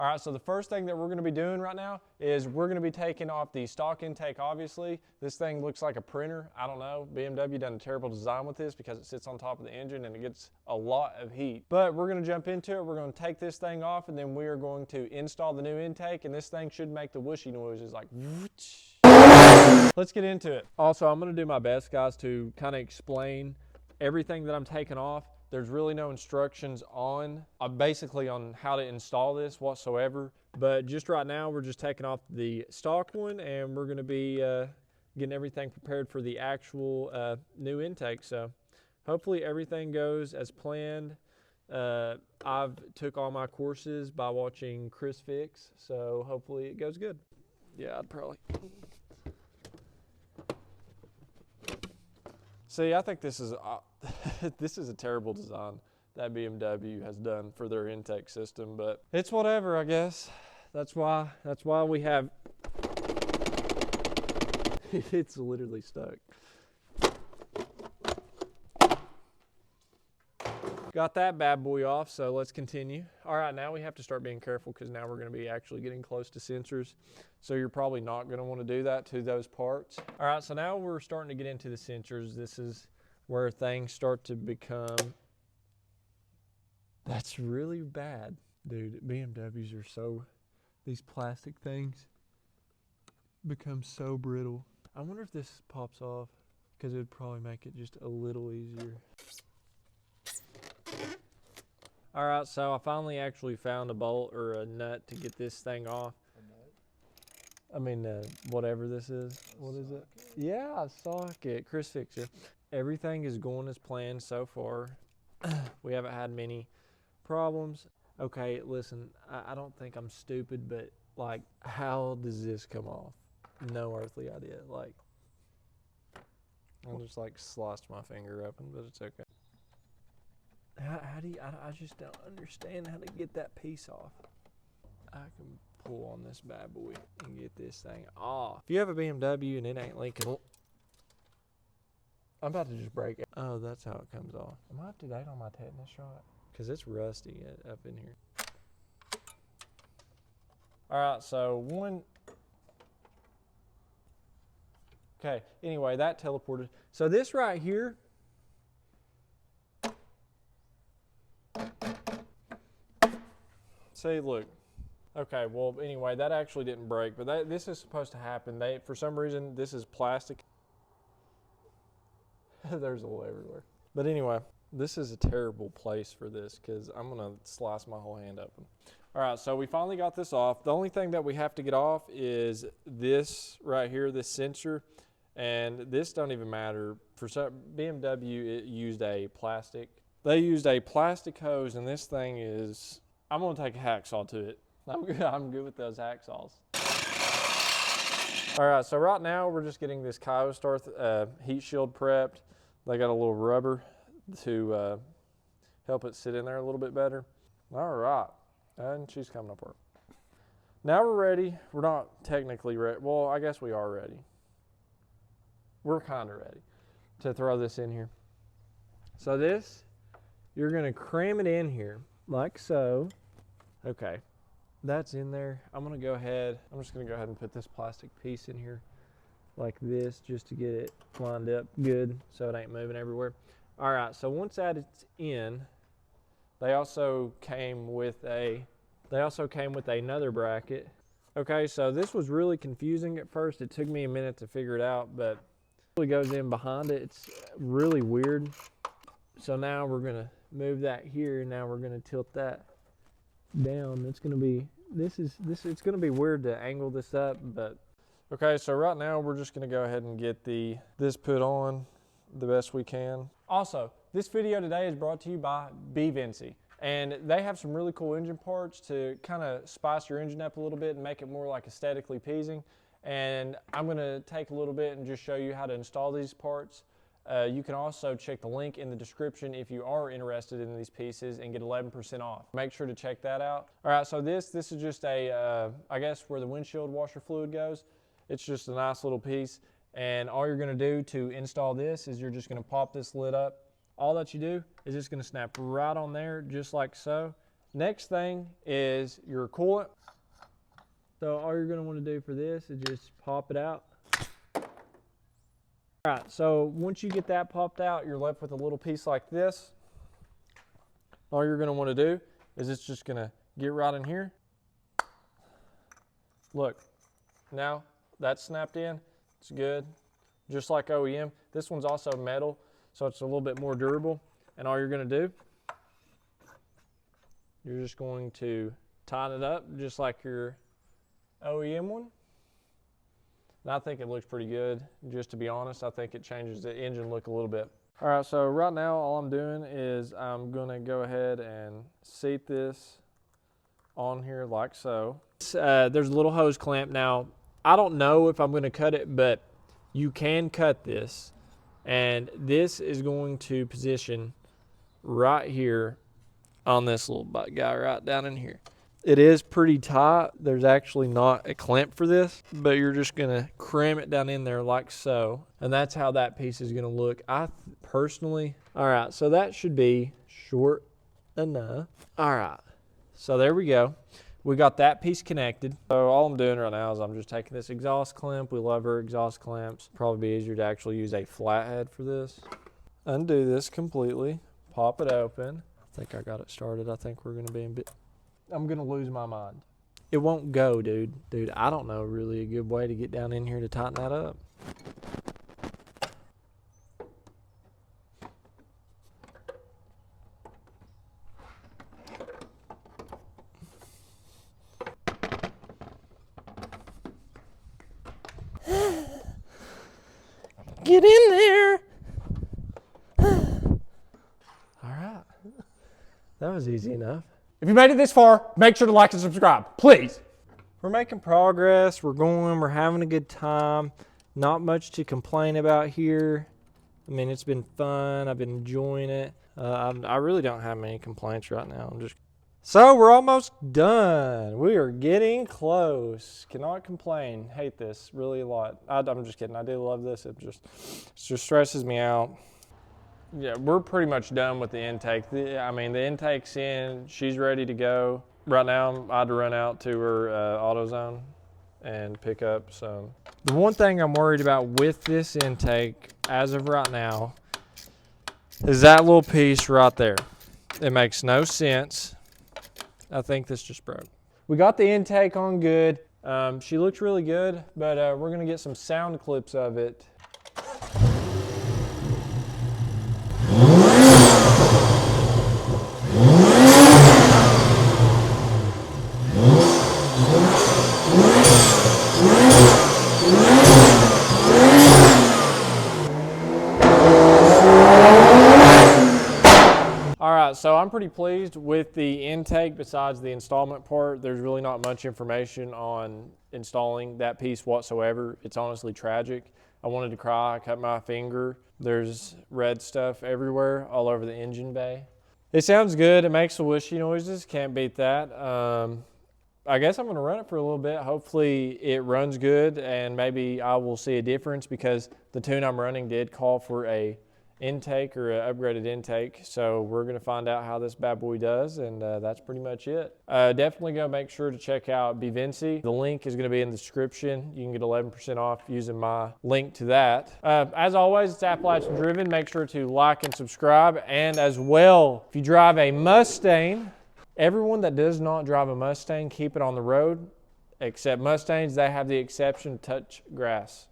All right, so the first thing that we're gonna be doing right now is we're gonna be taking off the stock intake, obviously. This thing looks like a printer. I don't know, BMW done a terrible design with this because it sits on top of the engine and it gets a lot of heat. But we're gonna jump into it. We're gonna take this thing off and then we are going to install the new intake, and this thing should make the whooshy noises like whoosh. Let's get into it. Also, I'm gonna do my best, guys, to kind of explain everything that I'm taking off. There's really no instructions on, basically on how to install this whatsoever. But just right now, we're just taking off the stock one and we're gonna be getting everything prepared for the actual new intake. So hopefully everything goes as planned. I've took all my courses by watching Chris Fix, so hopefully it goes good. Yeah, I'd probably. See, I think this is this is a terrible design that BMW has done for their intake system, but it's whatever, I guess. That's why we have. It's literally stuck. Got that bad boy off, so let's continue. All right, now we have to start being careful because now we're going to be actually getting close to sensors. So you're probably not going to want to do that to those parts. All right, so now we're starting to get into the sensors. This is where things start to become, that's really bad. Dude, BMWs are so, these plastic things become so brittle. I wonder if this pops off because it would probably make it just a little easier. All right, so I finally actually found a bolt or a nut to get this thing off. A nut? I mean, whatever this is. What is it? Yeah, a socket. Chris fixed it. Everything is going as planned so far. We haven't had many problems. Okay, listen, I don't think I'm stupid, but like, how does this come off? No earthly idea. Like, I just like sliced my finger open, but it's okay. How do you, I just don't understand how to get that piece off. I can pull on this bad boy and get this thing off. If you have a BMW and it ain't leaking, I'm about to just break it. Oh, that's how it comes off. Am I up to date on my tetanus shot? Because it's rusty up in here. All right, so one. Okay, anyway, that teleported. So this right here, see, look. Okay, well, anyway, that actually didn't break, but this is supposed to happen. For some reason, this is plastic. There's oil everywhere. But anyway, this is a terrible place for this because I'm gonna slice my whole hand open. All right, so we finally got this off. The only thing that we have to get off is this right here, this sensor, and this don't even matter. For some, BMW, it used a plastic. They used a plastic hose, and this thing is, I'm gonna take a hacksaw to it. I'm good with those hacksaws. All right, so right now we're just getting this Kyostar heat shield prepped. They got a little rubber to help it sit in there a little bit better. All right, and she's coming apart. Now we're ready. We're not technically ready. Well, I guess we are ready. We're kind of ready to throw this in here. So this, you're gonna cram it in here like so. Okay, that's in there. I'm just gonna go ahead and put this plastic piece in here like this just to get it lined up good so it ain't moving everywhere. All right, so once that it's in, they also came with another bracket. Okay, so this was really confusing at first. It took me a minute to figure it out, but it really goes in behind it. It's really weird. So now we're gonna move that here, and now we're gonna tilt that down. It's gonna be it's gonna be weird to angle this up, but okay, so right now we're just gonna go ahead and get this put on the best we can. Also, this video today is brought to you by Vinci, and they have some really cool engine parts to kind of spice your engine up a little bit and make it more like aesthetically pleasing. And I'm gonna take a little bit and just show you how to install these parts. You can also check the link in the description if you are interested in these pieces and get 11% off. Make sure to check that out. All right, so this is just I guess where the windshield washer fluid goes. It's just a nice little piece, and all you're gonna do to install this is you're just gonna pop this lid up. All that you do is it's gonna snap right on there just like so, Next thing is your coolant. So all you're gonna wanna do for this is just pop it out. All right, so once you get that popped out, you're left with a little piece like this. All you're gonna wanna do is it's just gonna get right in here. Look, now that's snapped in, it's good. Just like OEM. This one's also metal, so it's a little bit more durable. And all you're gonna do, you're just going to tighten it up just like your OEM one. And I think it looks pretty good. Just to be honest, I think it changes the engine look a little bit. All right, so right now all I'm doing is I'm gonna go ahead and seat this on here like so. There's a little hose clamp. Now, I don't know if I'm gonna cut it, but you can cut this. And this is going to position right here on this little guy right down in here. It is pretty tight. There's actually not a clamp for this, but you're just gonna cram it down in there like so. And that's how that piece is gonna look, personally. All right, so that should be short enough. All right, so there we go. We got that piece connected. So all I'm doing right now is I'm just taking this exhaust clamp. We love our exhaust clamps. Probably be easier to actually use a flathead for this. Undo this completely, pop it open. I think I got it started. I think we're gonna be in bit. I'm gonna lose my mind. It won't go, dude. Dude, I don't know really a good way to get down in here to tighten that up. Get in there. All right. That was easy enough. If you made it this far, make sure to like and subscribe, please. We're making progress. We're having a good time. Not much to complain about here. I mean, it's been fun. I've been enjoying it. I really don't have many complaints right now. So we're almost done. We are getting close. Cannot complain. Hate this really a lot. I'm just kidding. I do love this. It just stresses me out. Yeah, we're pretty much done with the intake. I mean, the intake's in. She's ready to go. Right now, I had to run out to her AutoZone and pick up some. The one thing I'm worried about with this intake, as of right now, is that little piece right there. It makes no sense. I think this just broke. We got the intake on good. She looks really good, but we're gonna get some sound clips of it. So I'm pretty pleased with the intake. Besides the installment part, there's really not much information on installing that piece whatsoever. It's honestly tragic. I wanted to cry. I cut my finger. There's red stuff everywhere, all over the engine bay. It sounds good. It makes the whishy noises. Can't beat that. I guess I'm going to run it for a little bit. Hopefully it runs good, and maybe I will see a difference, because the tune I'm running did call for a intake or an upgraded intake. So we're going to find out how this bad boy does, and that's pretty much it. Definitely go make sure to check out Vivency. The link is going to be in the description. You can get 11% off using my link to that. As always, it's Appalachian Driven. Make sure to like and subscribe. And as well, if you drive a Mustang, everyone that does not drive a Mustang, keep it on the road. Except Mustangs, they have the exception, touch grass.